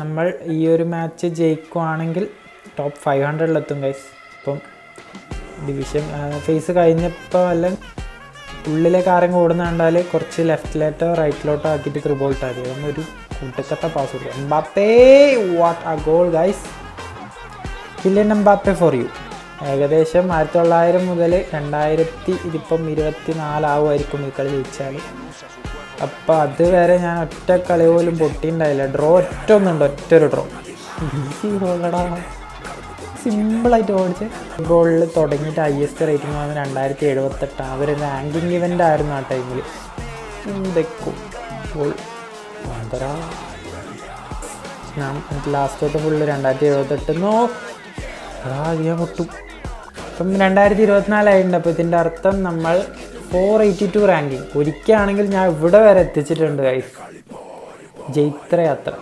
നമ്മൾ ഈ ഒരു മാച്ച് ജയിക്കുവാണെങ്കിൽ ടോപ്പ് 500-ലെത്തും ഗൈസ്. ഇപ്പം ഡിവിഷൻ ഫേസ് കഴിഞ്ഞപ്പോൾ വല്ല ഉള്ളിലേക്ക് ആരെങ്കിലും ഓടുന്ന കണ്ടാൽ കുറച്ച് ലെഫ്റ്റിലോട്ടോ റൈറ്റിലോട്ടോ ആക്കിയിട്ട് ത്രിബോൾട്ട് ആക്കി അതൊന്നൊരു കൂട്ടക്കട്ട പാസ് കൊടുക്കുക. എംബാപ്പേ, വാട്ട് ആ goal guys. Kylian Mbappé for you. ഏകദേശം 1900 മുതൽ 2024 ആവുമായിരിക്കും ഈ കളി ജയിച്ചാൽ. അപ്പോൾ അതുവരെ ഞാൻ ഒറ്റ കളി പോലും പൊട്ടിയിട്ടുണ്ടായില്ല. ഡ്രോ ഒറ്റൊരു ഡ്രോ. ഈസി ഗോളടാ, സിമ്പിളായിട്ട് ഓടിച്ച്. ഫുട്ബോളിൽ തുടങ്ങിയിട്ട് ഹയസ്റ്റ് റേറ്റിംഗ് വന്ന് 2078. അവർ റാങ്കിങ് ഇവൻ്റ് ആയിരുന്നു ആ ടൈമിൽ. ഇതൊക്കെ ഞാൻ ലാസ്റ്റോട്ട് ഫുള്ള് 2078 ഞാൻ പൊട്ടും. ഇപ്പം 2024 ആയിട്ടുണ്ട്. അപ്പോൾ ഇതിൻ്റെ അർത്ഥം നമ്മൾ 482 റാങ്കിങ് ഒരിക്കലാണെങ്കിൽ ഞാൻ ഇവിടെ വരെ എത്തിച്ചിട്ടുണ്ട് ഗൈസ്. ജൈത്ര യാത്ര.